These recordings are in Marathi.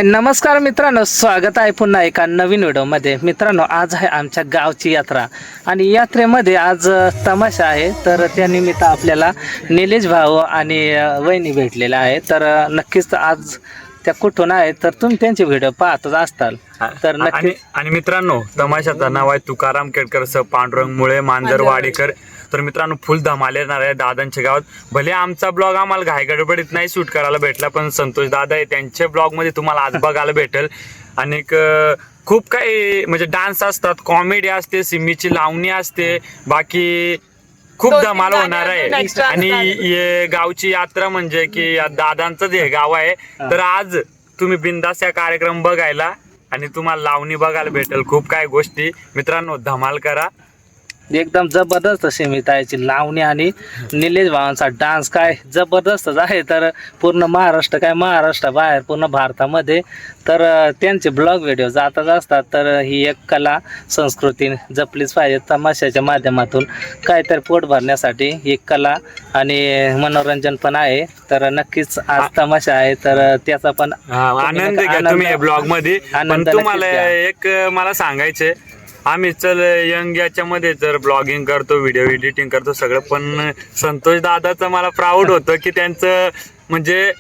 नमस्कार मित्रांनो, स्वागत आहे पुन्हा एका नवीन व्हिडिओमध्ये. मित्रांनो, आज आहे आमच्या गावची यात्रा आणि यात्रेमध्ये आज तमाशा आहे. तर त्यानिमित्त आपल्याला निलेश भाऊ आणि वहिनी भेटलेला आहे. तर नक्कीच आज त्या कुठून आहे तर तुम्ही त्यांचे व्हिडिओ पाहतच असताल. तर नक्की आणि मित्रांनो, तमाशाचं नाव आहे तुकाराम केडकर सर पांडुरंग मुळे मांजर वाडेकर. तर मित्रांनो, फुल धमाल येणार आहे दादांच्या गावात. भले आमचा ब्लॉग आम्हाला घाई गडबडीत नाही शूट करायला भेटला, पण संतोष दादा आहे त्यांच्या ब्लॉग मध्ये तुम्हाला आज बघायला भेटेल. आणि खूप काही म्हणजे डान्स असतात, कॉमेडी असते, सिमीची लावणी असते, बाकी खूप धमाल होणार आहे. आणि हे गावची यात्रा म्हणजे की दादांचंच हे गाव आहे. तर आज तुम्ही बिंदास या कार्यक्रम बघायला आणि तुम्हाला लावणी बघायला भेटेल. खूप काही गोष्टी. मित्रांनो, धमाल करा. एकदम जबरदस्त सीमिताची लावणी आणि निलेश भावांचा डान्स काय जबरदस्तच आहे. तर पूर्ण महाराष्ट्र काय महाराष्ट्र बाहेर पूर्ण भारतामध्ये तर त्यांचे ब्लॉग व्हिडिओ जातच असतात. तर ही एक कला संस्कृती जपलीच पाहिजे. तमाशाच्या माध्यमातून काहीतरी पोट भरण्यासाठी ही कला आणि मनोरंजन पण आहे. तर नक्कीच आज तमाशा आहे, तर त्याचा पण आनंद घ्या तुम्ही ब्लॉग मध्ये. तुम्हाला एक मला सांगायचे, आम्ही चल यंग याच्यामध्ये जर ब्लॉगिंग करतो, व्हिडिओ एडिटिंग करतो सगळं, पण संतोष दादाचं मला प्राऊड होतं की त्यांचं म्हणजे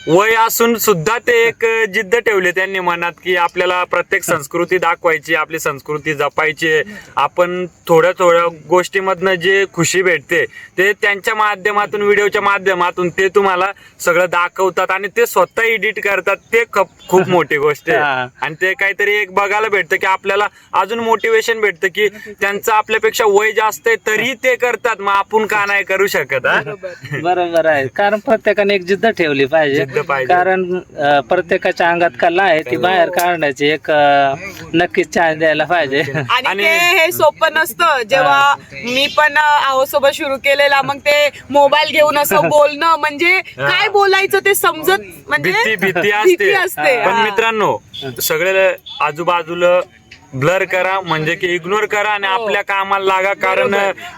वय असून सुद्धा ते एक जिद्द ठेवली त्यांनी मनात की आपल्याला प्रत्येक संस्कृती दाखवायची, आपली संस्कृती जपायची. आपण थोड्या थोड्या गोष्टीमधनं जे खुशी भेटते ते त्यांच्या माध्यमातून, व्हिडिओच्या माध्यमातून ते तुम्हाला सगळं दाखवतात आणि ते स्वतः एडिट करतात. ते खूप मोठी गोष्ट आहे. आणि ते काहीतरी एक बघायला भेटतं की आपल्याला अजून मोटिवेशन भेटतं की त्यांचं आपल्यापेक्षा वय जास्त आहे तरी ते करतात, मग आपण का नाही करू शकत. बरोबर आहे, कारण प्रत्येकाने एक जिद्द ठेवली पाहिजे. कारण प्रत्येकाच्या अंगात कला आहे ती बाहेर काढण्याची एक नक्कीच चान्स द्यायला पाहिजे. आणि हे सोपं नसतं. जेव्हा मी पण सोबत सुरू केलेला, मग ते मोबाईल घेऊन असं बोलणं म्हणजे काय बोलायचं ते समजत म्हणजे भीती असते. पण मित्रांनो, सगळे आजूबाजूला ब्लर करा, म्हणजे की इग्नोर करा आणि आपल्या कामाला लागा. कारण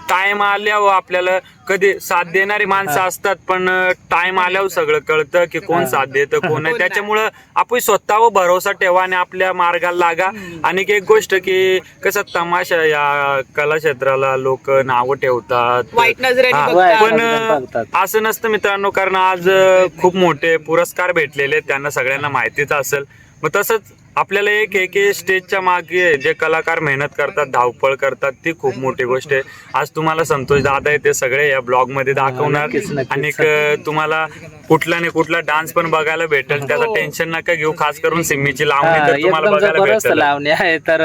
टाइम आल्यावर आपल्याला कधी साथ देणारी माणसं असतात, पण टाइम आल्यावर सगळं कळतं की कोण साथ देतं कोण नाही. त्याच्यामुळं आपण स्वतःवर भरोसा ठेवा आणि आपल्या मार्गाला लागा. आणि एक गोष्ट की कसं तमाशा या कला क्षेत्राला लोक नावं ठेवतात, वाईट नजरेने पण असं नसतं मित्रांनो. कारण आज खूप मोठे पुरस्कार भेटलेले त्यांना सगळ्यांना माहितीच असेल. मग तसंच आपल्याला एक स्टेजच्या मागे जे कलाकार मेहनत करतात, धावपळ करतात, ती खूप मोठी गोष्ट आहे. आज तुम्हाला संतोष दादा आहे ते सगळे या ब्लॉग मध्ये दाखवणार. आणि तुम्हाला कुठला नाही कुठला डान्स पण बघायला भेटेल. त्याचं टेन्शन नका घेऊ. खास करून सिम्मीची लावणी तर तुम्हाला बघायला भेटेल. लावणी आहे तर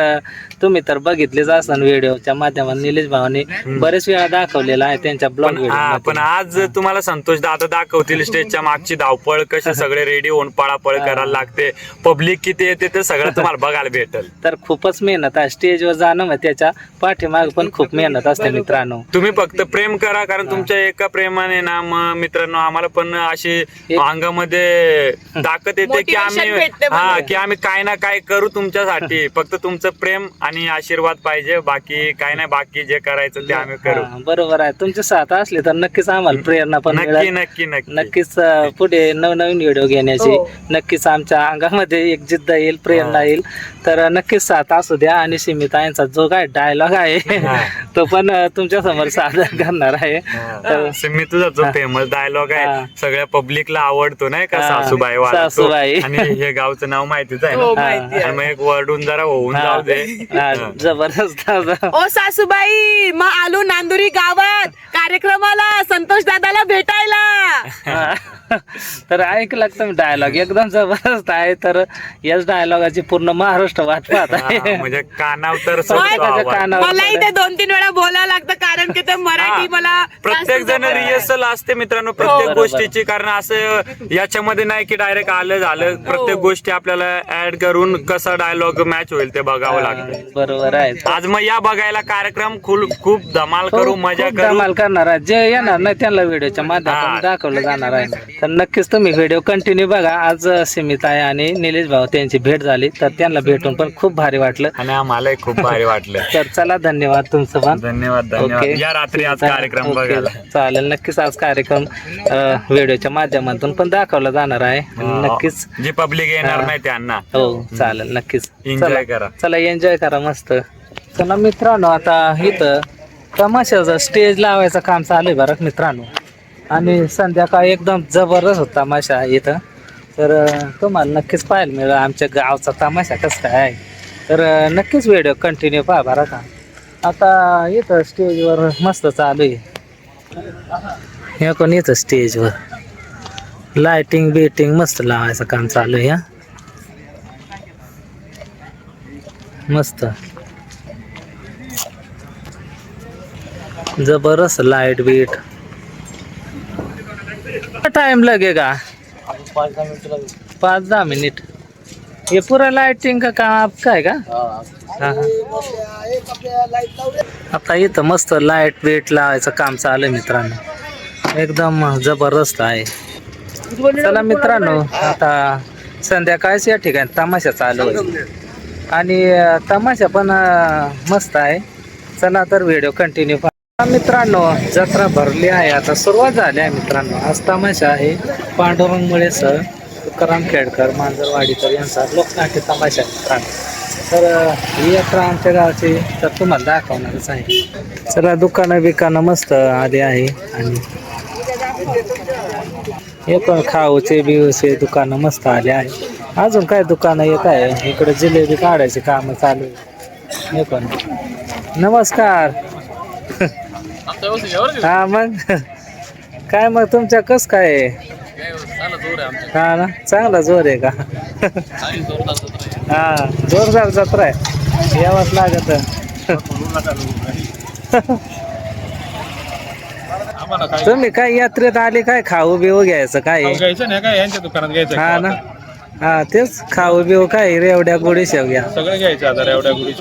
तुम्ही तर बघितलेच असाल व्हिडिओच्या माध्यमातून. निलेश भावाने बरेच वेळा दाखवलेला आहे त्यांच्या ब्लॉग व्हिडिओ. पण आज तुम्हाला संतोष दादा दाखवतील स्टेजच्या मागची धावपळ, कसे सगळे रेडी होऊन पळापळ करायला लागते, पब्लिक किती येते ते सगळं तुम्हाला बघायला भेटेल. तर खूपच मेहनत आहे स्टेजवर जाणं, मग त्याच्या पाठीमाग पण खूप मेहनत असते मित्रांनो. तुम्ही फक्त प्रेम करा, कारण तुमच्या एका प्रेमाने ना मित्रांनो आम्हाला पण अशी अंगामध्ये ताकद येते की आम्ही काय ना काय करू तुमच्यासाठी. फक्त तुमचं प्रेम आणि आशीर्वाद पाहिजे, बाकी काय नाही. बाकी जे करायचं ते आम्ही करू. बरोबर आहे, तुमचे साथ असले तर नक्कीच आम्हाला प्रेरणा पण नक्कीच पुढे नवनवीन व्हिडिओ घेण्याची नक्कीच आमच्या अंगामध्ये एक जिद्द येईल, प्रेरणा येईल. तर नक्कीच साथ असू द्या. आणि सीमिता यांचा जो काय डायलॉग आहे तो पण तुमच्या समोर सादर करणार आहे. सिमी तुझा जो फेमस डायलॉग आहे सगळ्या पब्लिकला आवडतो नाही का, सासूबाई सासूबाई. आणि हे गावचं नाव माहितीच आहे ना. मग एक वरडून जरा होऊन जाऊ दे. जबरदस्त. ओ सासूबाई, मग आलो नांदुरी गावात कार्यक्रमाला संतोष दादाला भेटायला. तर ऐकलं तुम्ही डायलॉग एकदम जबरदस्त आहे. तर याच डायलॉगाची पूर्ण महाराष्ट्र वाट पाहत आहे. म्हणजे कानावर तर मलाही ते 2-3 वेळा बोलायला लागतं, कारण की ते मराठी मला प्रत्येक जण रिहर्सल असते मित्रांनो प्रत्येक गोष्टीची. कारण असं याच्यामध्ये नाही की डायरेक्ट आलं झालं. प्रत्येक गोष्टी आपल्याला ऍड करून कसा डायलॉग मॅच होईल ते बघावं लागतं. बरोबर आहे. आज मग या बघायला कार्यक्रम खूप धमाल करू, मजा करू. धमाल करणार आहे. जे येणार नाही त्यांना व्हिडिओच्या माध्यमातून दाखवलं जाणार आहे. तर नक्कीच तुम्ही व्हिडिओ कंटिन्यू बघा. आज सीमित आहे आणि निलेश भाऊ त्यांची भेट झाली तर त्यांना भेटून पण खूप भारी वाटलं. आणि आम्हालाही खूप भारी वाटलं. तर चला धन्यवाद तुमचं पण. धन्यवाद ओके. या रात्री आज कार्यक्रम ओके. बघायला. चालेल, नक्कीच आज कार्यक्रम व्हिडिओच्या माध्यमातून पण दाखवला जाणार आहे. नक्कीच जी पब्लिक येणार नाही त्यांना. हो चालेल, नक्कीच एन्जॉय करा. चला एन्जॉय करा मस्त. चला मित्रांनो, आता इथं तमाशाचं स्टेज लावायचं काम चालू आहे बरं मित्रांनो. आणि संध्याकाळी एकदम जबरदस्त होता तमाशा आहे इथं. तर तुम्हाला नक्कीच पाहायला मिळेल आमच्या गावचा तमाशा कसं काय आहे. तर नक्कीच व्हिडिओ कंटिन्यू पहा बरं का. आता इथं स्टेजवर मस्त चालू आहे. हे पण इथं स्टेजवर लाइटिंग बिटिंग मस्त लावायचं काम चालू आहे. मस्त जबरदस्त लाइट बीट. टाइम लगेगा 5-10 मिनट. ये पूरा लाइटिंग का काम आपका है का? हाँ. आता इथं मस्त लाईट बीट लावायचं काम चालू आहे मित्रांनो. एकदम जबरदस्त आहे. चला मित्रांनो, आता संध्याकाळच या ठिकाणी तमाशा चालू आहे आणि तमाशा पण मस्त आहे. चला तर व्हिडिओ कंटिन्यू पहा. मित्रांनो, जत्रा भरली आहे, आता सुरुवात झाली आहे मित्रांनो. आज तमाशा आहे पांडुरंग मुळे सर, तुकाराम खेडकर, मांजरवाडीकर यांचा लोकनाट्य तमाशा आहे मित्रांनो. तर ही यात्रा आमच्या गावची तर तुम्हाला दाखवणारच आहे. चला, दुकानं बिकानं मस्त आली आहे आणि हे पण खाऊचे बिवचे दुकानं मस्त आले आहे. अजून काय दुकानं येत आहे. इकडे जिलेबी काढायचे काम चालू आहे. हे पण नमस्कार. हा मग काय मग तुमच्या कस काय आहे? हा ना, चांगला जोर आहे का? हा, जोरदार जत्रा आहे, यावंच लागत. तुम्ही काय यात्रेत आले काय खाऊ बिऊ घ्यायचं काय? घ्यायचं नाही काय यांच्या दुकानात घ्यायचं. हा ना, हा तेच खाऊ बिऊ काय रेवड्या गोडी शेवग्या सगळं घ्यायचं आता एवढ्या गुढी.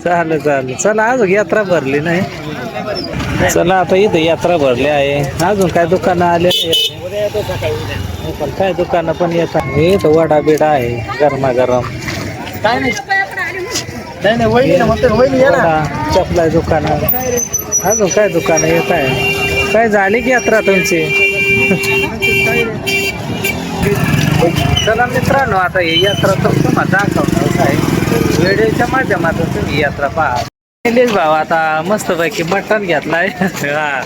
चालेल चालेल. चला, अजून यात्रा भरली नाही. चला, आता इथं यात्रा भरली आहे. अजून काय दुकानं आले पण काय दुकानं पण येतात. इथं वडा बिडा आहे गरमागरम. काय नाही वडा, चपला दुकानं, अजून काय दुकानं येत आहे. काय झाली की यात्रा तुमची? चला मित्रांनो, आता ही यात्रा तर तुम्हाला दाखवणार आहे. व्हिडिओच्या माध्यमातून तुम्ही यात्रा पहा. निलेश भाऊ आता मस्तपैकी मटण घेतलाय,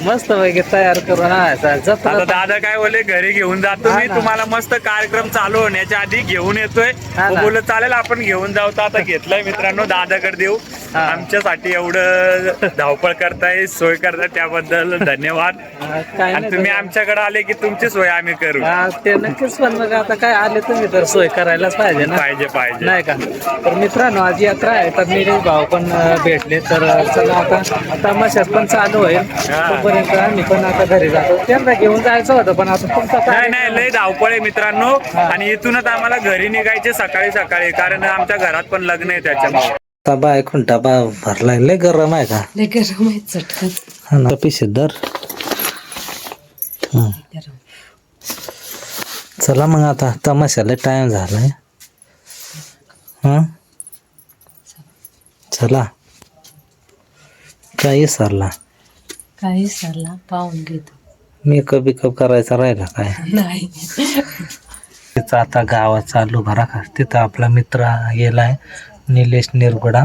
मस्तपैकी तयार करून आणायचा. जत्रा आता दादा काय बोलले, घरी घेऊन जातो हा मी ना. तुम्हाला. मस्त कार्यक्रम चालू होण्याच्या आधी घेऊन येतोय. हा ना. बोलत चालेल आपण घेऊन जाऊ. तर आता घेतलंय मित्रांनो, दादाकडे देऊ. हा. आमच्यासाठी एवढं धावपळ करताय, सोय करताय, त्याबद्दल धन्यवाद. काय आणि नाही तुम्ही आमच्याकडे आले की तुमची सोय आम्ही करू. हा, ते नक्कीच. पण मग आता काय आले तुम्ही तर सोय करायलाच पाहिजे ना, पाहिजे नाही का? तर मित्रांनो, आज यात्रा आहे तर निलेश भाऊ पण भेटले. तर चला, आता तमाशात पण चालू होईल तोपर्यंत आम्ही पण आता घरी जातो. त्यांना घेऊन जायचं होतं पण आता तुमचा नाही लय धावपळ आहे मित्रांनो. आणि इथूनच आम्हाला घरी निघायचे सकाळी सकाळी, कारण आमच्या घरात पण लग्न आहे त्याच्यामुळे. डबा ऐकून डबा भरलाय. लय गरम आहे का? लय गरम आहे, चटकन. हा ना, पिशे दर. चला मग, आता तमाशाला टाइम झालाय. हा, चला. काही सरला काही सरला पाहून घेतो. मेकअप बिकअप करायचा राहिला काय? नाही, तिथं आता गावात चालू भरा का. तिथं आपला मित्र गेलाय निलेश निरगुडा.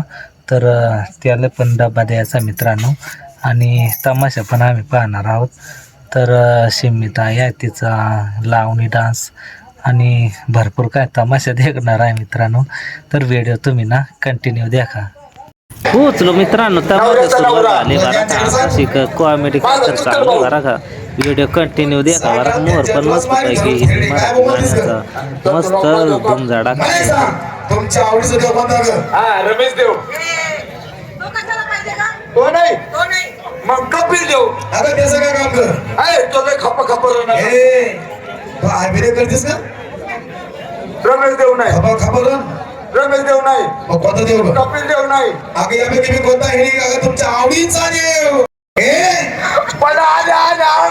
तर त्याला पण डबा द्यायचा मित्रांनो. आणि तमाशा पण आम्ही पाहणार आहोत. तर शिमिता या तिचा लावणी डान्स आणि भरपूर काय तमाशा देखणार आहे मित्रांनो. तर व्हिडिओ तुम्ही ना कंटिन्यू देखा. पोचलो मित्रांनो, तमाशा सुरुवात झाली बरं का. अशी कॉमेडी चालू बरं का. व्हिडिओ कंटिन्यू देखा बरं. मोर पण मस्त पैकी मराठी गाण्याचा मस्त धुमझाडा. तुमच्या आवडीचं देव बंद रमेश देव तो नाही मग कपिल देव. आता त्याचं काय काम कर? तो खप्पा खप्पा अभिनय करतेस का? रमेश देव नाही. खबर रमेश देव नाही. मग कोणता देव? कपिल देव नाही. अगं यापैकी मी कोणता हे का तुमच्या आवडीचा देव?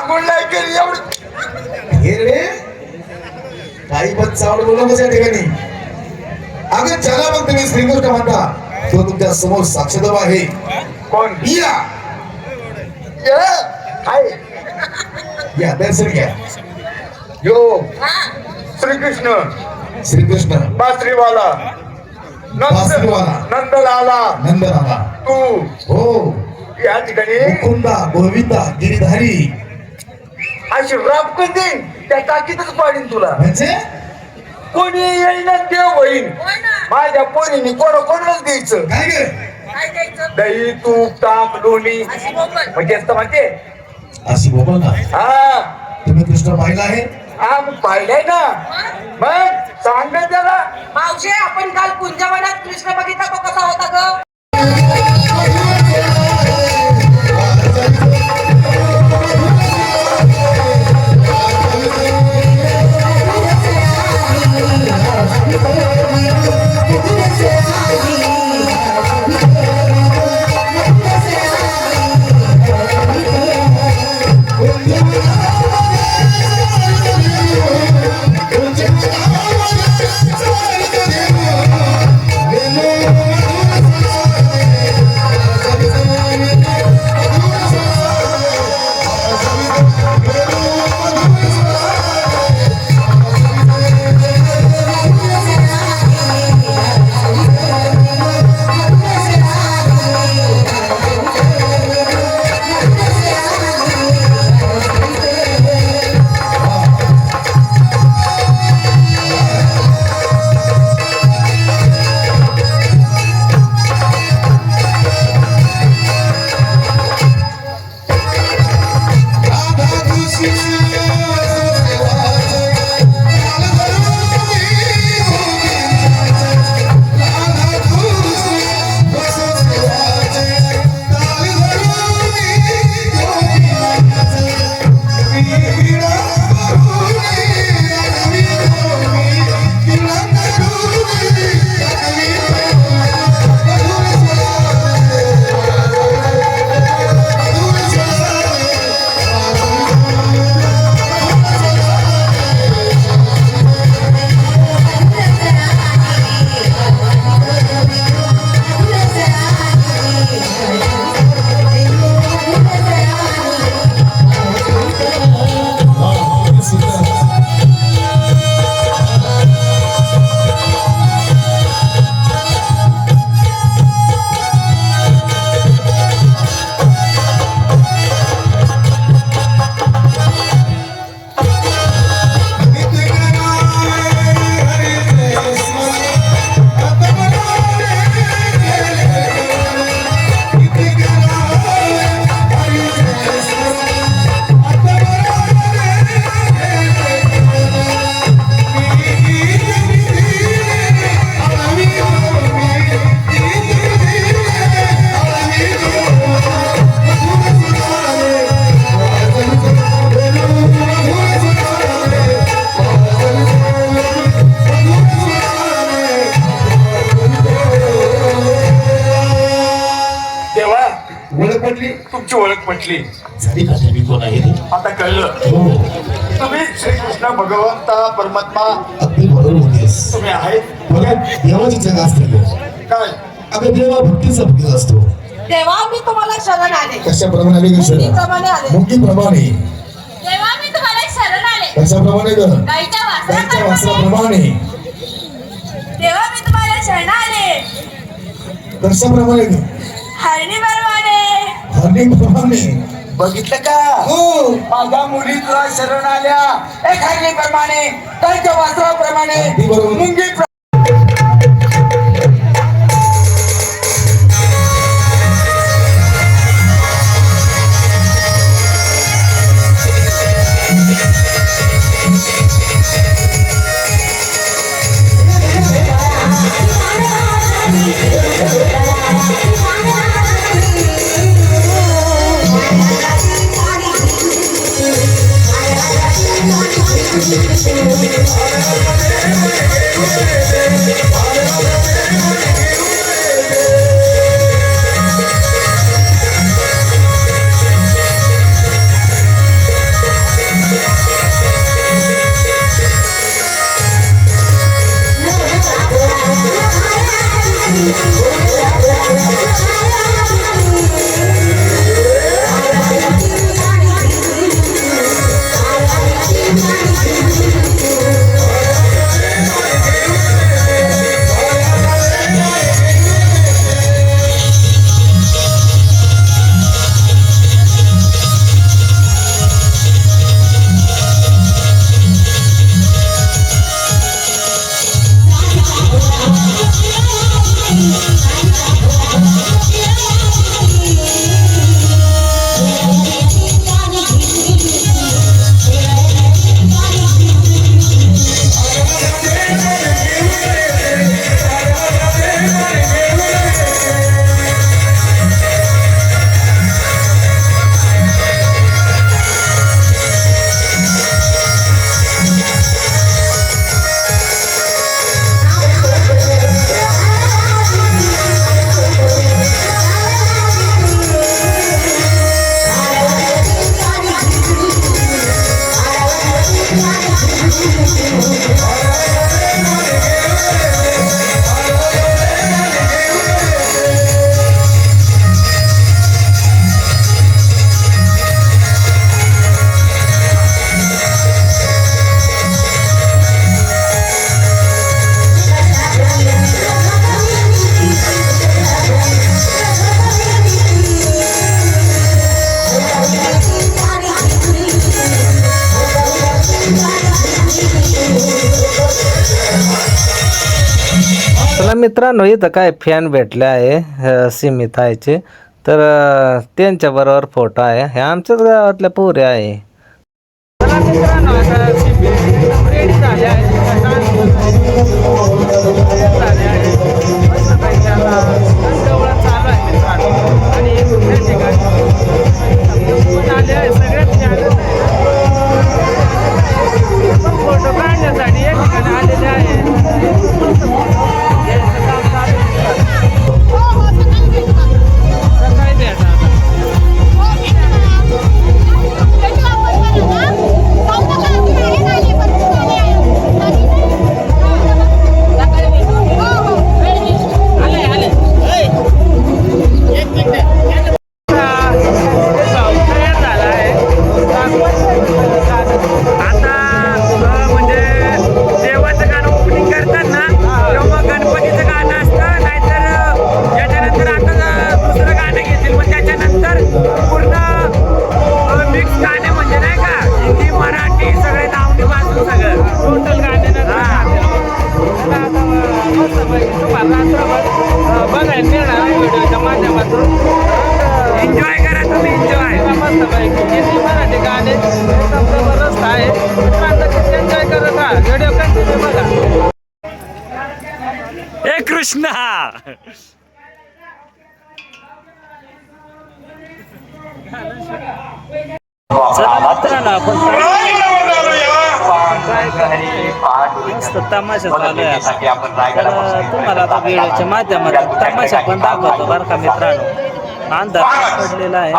मला केली एवढी हे रे काही पण चावड बोलू नका त्या ठिकाणी. अगं ज्याला मग तुम्ही श्रीकृष्ण म्हणता तो तुमच्या समोर साक्षात आहे. कोण या आहे या दर्शन घ्या. यो श्रीकृष्ण श्रीकृष्ण बासरीवाला बासरीवाला. नंदलाला नंदनाला तू हो या ठिकाणी मुकुंदा गोविंदा गिरीधारी अशी राब कधी त्या टाकीतच पाडीन तुला. म्हणजे कोणी येईन देव होईन. माझ्या पोरीने कोणालाच द्यायचं. काय गे दही तूप ताक लोणी म्हणजे असतं माहितीये. अशी बोबल ना हा तुम्ही कृष्ण पाहिला आहे. हा मग पाहिलंय ना. मग सांग ना त्याला. मावशे आपण काल कुंजवनात कृष्ण बघितला तो कसा होता ग. ओळख पटली. तुमची ओळख म्हटली. झाली का मी कोण आहे ते? आता कळलं हो तुम्ही श्रीकृष्ण भगवंता परमात्मा अगदी बरोबर होतेस. तुम्ही आहेत. बघा देवाची जग असते. काय अगं देवा भक्तीचा भक्ती असतो. तेव्हा मी तुम्हाला शरण आले. कशाप्रमाणे आले मुंगीप्रमाणे आले. मुंगीप्रमाणे. तेव्हा मी तुम्हाला शरण आले. कशाप्रमाणे ग गाईच्या गायच्या वासराप्रमाणे. वासराप्रमाणे. तेव्हा मी तुम्हाला शरण आले. कशाप्रमाणे ग हरणीप्रमाणे. हरणीप्रमाणे. बघितलं का हो माझ्या मुली तुला शरण आल्या. एक हरणीप्रमाणे गायच्या वासराप्रमाणे अगदी बरोबर. मुंगी Thank you. मित्रांनो इथं काय फॅन भेटले आहे सीमिताईचे, तर त्यांच्याबरोबर फोटो आहे. हे आमच्याच गावातल्या पोरी आहे. मित्रांनो आता रेडी झाले आहे. फोटो काढण्यासाठी एक ठिकाणी आलेले आहे. सकाळी भेटा एन्जॉय करा तुम्ही, एन्जॉय मस्त पैकी मराठी गाणे एकदम जबरदस्त आहे. एन्जॉय करत राहा, व्हिडिओ कंटिन्यू बघा. हे कृष्णा चला मित्रांनो आपण मस्त तमाशा चालू आहे. तर तुम्हाला आता व्हिडिओच्या माध्यमातून तमाशा पण दाखवतो बरं का मित्रांनो. अंधार पडलेला आहे.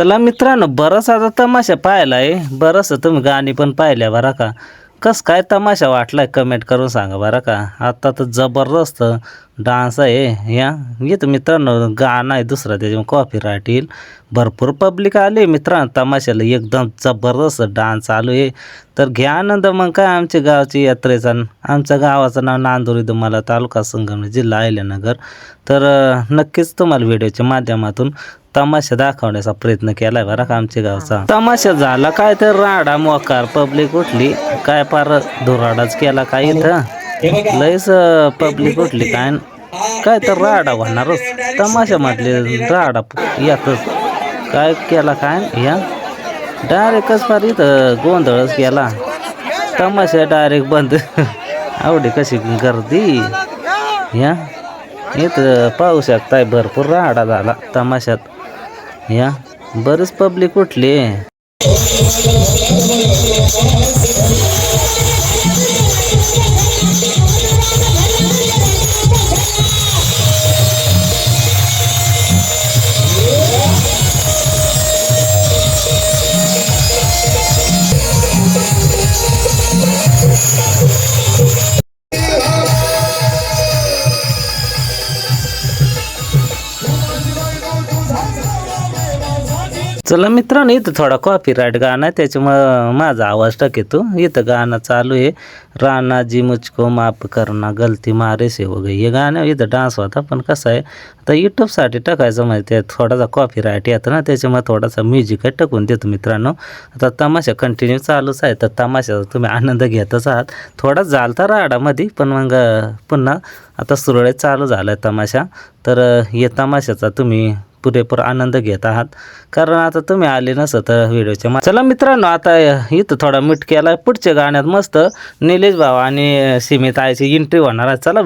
चला मित्रांनो, बरंच आता तमाशा पाहिलाय, बरंच तुम्ही गाणी पण पाहिल्या बरं का. कस काय तमाशा वाटलाय कमेंट करून सांगा बरं का. आता तर जबरदस्त डान्स आहे या. येतो मित्रांनो, गाणं आहे दुसरं त्याच्यामुळे कॉपीराईट येईल. भरपूर पब्लिक आली मित्रांनो तमाशाला, एकदम जबरदस्त डान्स चालू आहे. तर घ्या आनंद. मग काय आमच्या गावची यात्रेचा, आमच्या गावाचं नाव नांदुरी दुमाला, तालुका संगमनेर, जिल्हा अहिल्यानगर. तर नक्कीच तुम्हाला व्हिडिओच्या माध्यमातून तमाशा दाखवण्याचा प्रयत्न केलाय बरं का आमच्या गावचा. तमाशा झाला काय तर राडा मोकार, पब्लिक उठली काय, पार धुराडाच केला काय इथं, लयच पब्लिक उठली काय काय तर राडा होणारच. तमाशा म्हटले राडा यातच काय केला काय या, डायरेक्टच फार इथं गोंधळच केला. तमाशा डायरेक्ट बंद. आवडी कशी गर्दी या. इथं पाहू शकताय भरपूर राडा झाला तमाशात या. बरेच पब्लिक उठले. चला मित्रांनो, इथं थोडा कॉपीराईट गाणं आहे त्याच्यामुळं माझा आवाज टाकेतो. इथं गाणं चालू आहे, राणा जी मुझको माफ करना गलती मारे से हो गई. हे गाणं इथं डान्स होता, पण कसं आहे आता यूट्यूबसाठी टाकायचं म्हणजे ते थोडासा कॉपीराईट येतं ना, त्याच्यामुळे थोडासा म्युझिक टाकून देतो मित्रांनो. आता तमाशा कंटिन्यू चालूच आहे, तर तमाशाचा तुम्ही आनंद घेतच आहात. थोडा झालता राडामध्ये, पण मग पुन्हा आता सुरळीत चालू झाला आहे तमाशा. तर या तमाशाचा तुम्ही पुरेपूर आनंद घेत आहात, कारण आता तुम्ही आले नसतं तर व्हिडिओच्या चला मित्रांनो, आता इथं थोडा मीठ केला. पुढच्या गाण्यात मस्त निलेश भाऊ आणि सीमित आईची एंट्री होणार आहे. चला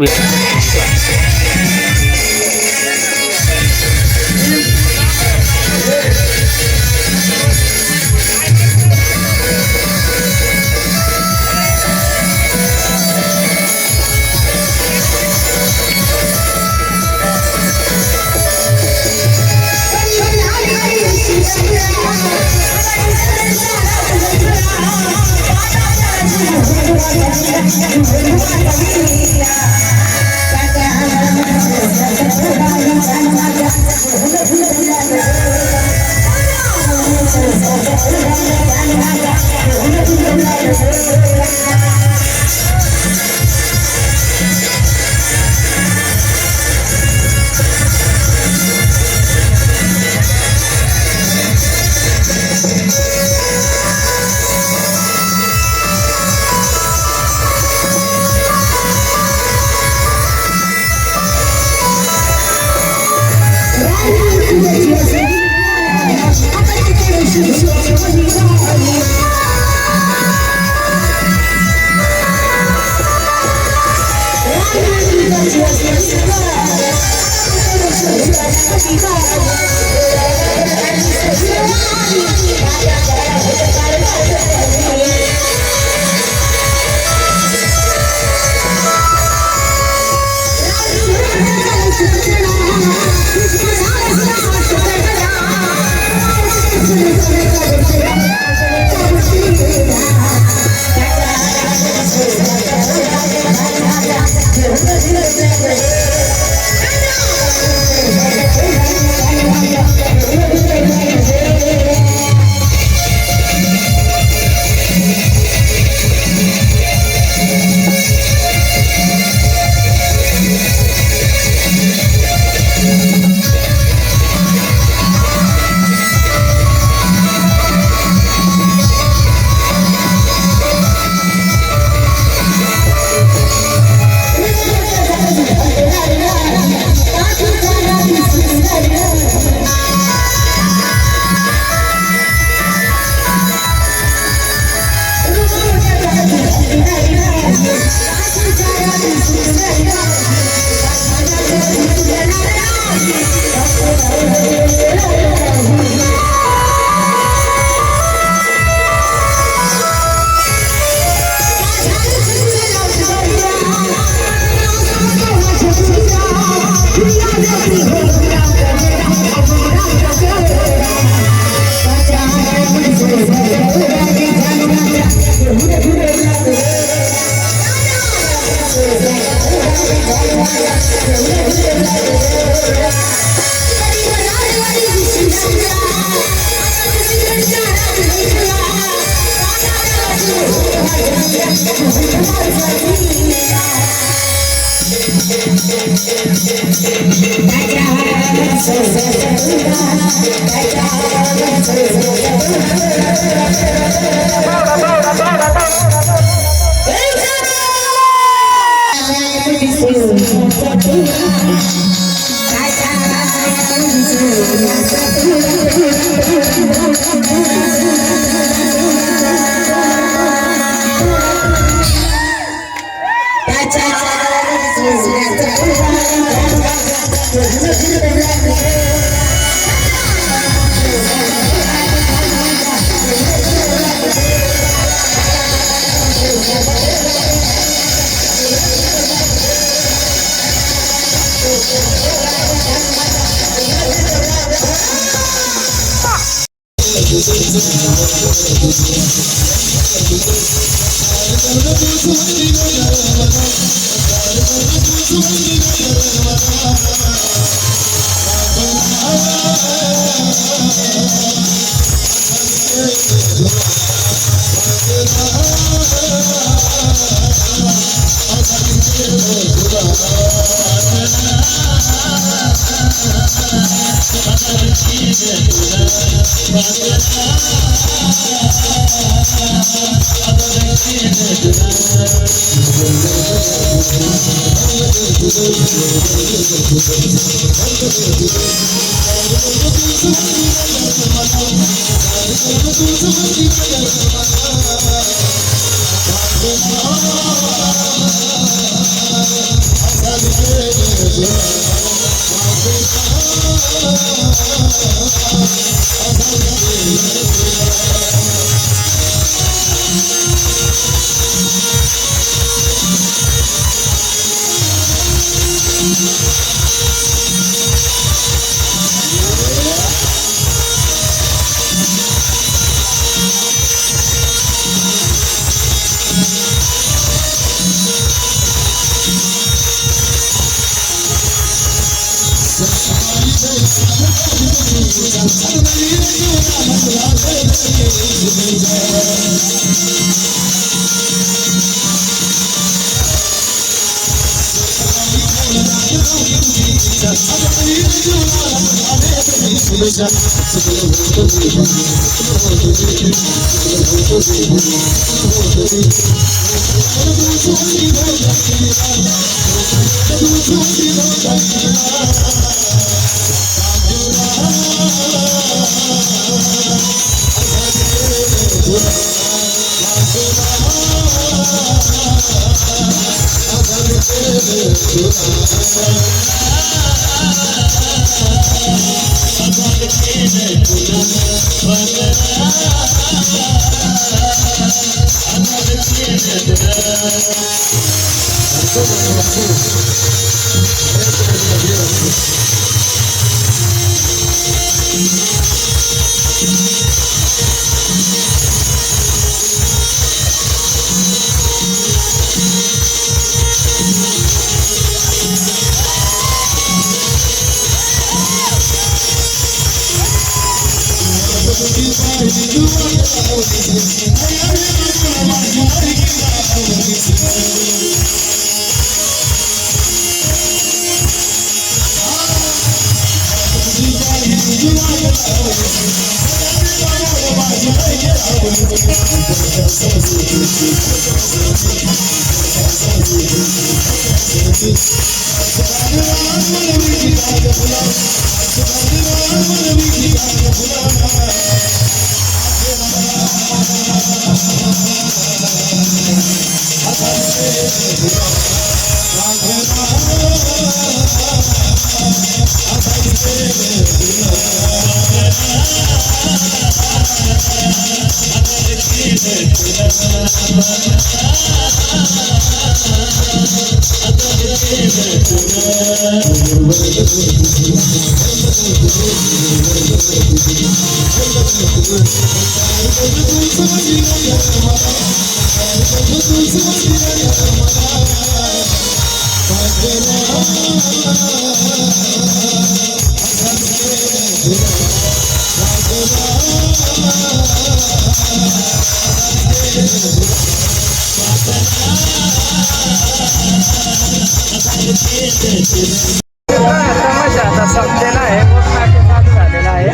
तमाशा आता संपलेला आहे. मोठनाट्य चालू झालेलं आहे.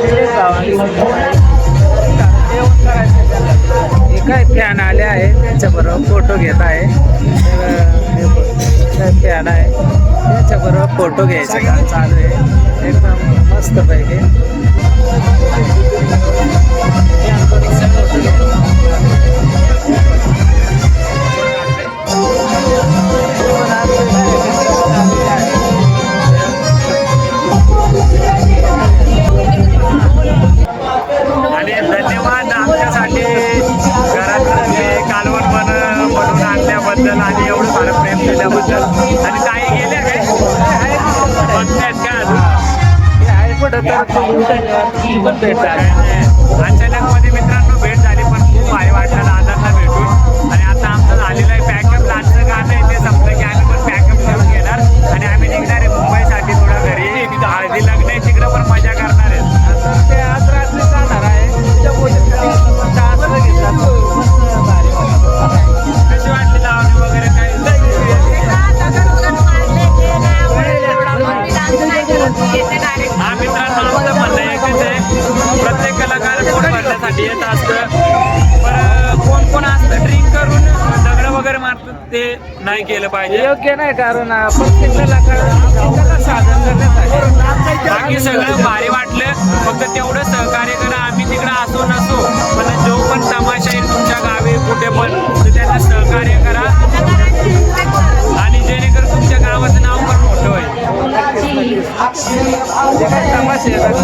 निलेश भावांनी जेवण करायचं त्याला. हे काय फॅन आले आहे त्यांच्याबरोबर फोटो घेत आहे. फॅन आहे त्यांच्याबरोबर फोटो घ्यायचं का चालू आहे. एकदम मस्त पैकी आणि धन्यवाद आमच्यासाठी घरात कालवण बनवून आणल्याबद्दल आणि एवढं फार प्रेम दिल्याबद्दल. आणि ताई गेल्या काय बघतायत का अचानक मध्ये मित्रांनो भेट झाली पण खूप भारी वाटलं दादांना भेटून. आणि आता आमचं झालेलं आहे पॅकअप. लास्टचं गाणं आहे ते संपलं की आम्ही पण पॅकअप करून घेणार आणि आम्ही निघणार आहे मुंबईसाठी थोडं घरी. हळदी लग्न आहे तिकडं पण मजा करणार आहे. ते आज रात्री जाणार आहे. कशी वाटली लावणी वगैरे काय हा मित्रांनो आमचं म्हणणं एकच आहे प्रत्येक मारतात ते नाही केलं पाहिजे. योग्य नाही, कारण प्रत्येक कलाकार साधन करण्यासाठी बाकी सगळं भारी वाटलं. फक्त तेवढं सहकार्य करा. आम्ही तिकडे असो नसो, पण जो पण तमाशा येईल तुमच्या गावी कुठे पण तर त्यांना सहकार्य करा, आणि जेणेकरून तुमच्या गावाचं नाव पण मोठं होईल. जे काही तमाशे येतात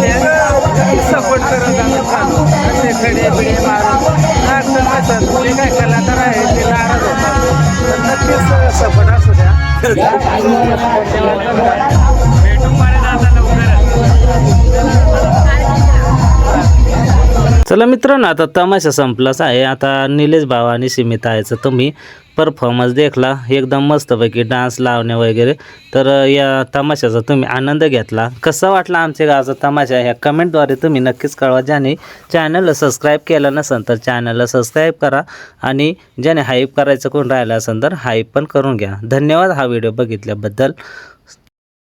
सपोर्ट करत चालू असे खडे बिडे मारून तमाशात जे काही कलाकार आहे ते नाराज होतात. तर नक्कीच सपोर्ट असू द्या. भेटू परत आता लवकरच. चला मित्रांनो, आता तमाशा संपलाच आहे. आता निलेश भाऊ आणि सीमित आहेचं तुम्ही परफॉर्मन्स देखला, एकदम मस्तपैकी डान्स लावणे वगैरे. तर या तमाशाचा तुम्ही आनंद घेतला. कसा वाटला आमच्या गावचा तमाशा ह्या कमेंटद्वारे तुम्ही नक्कीच कळवा. ज्याने चॅनलला सबस्क्राईब केलं नसेल तर चॅनलला सबस्क्राईब करा, आणि ज्याने हाईप करायचं कोण राहिलं असेल तर हाईप पण करून घ्या. धन्यवाद हा व्हिडिओ बघितल्याबद्दल.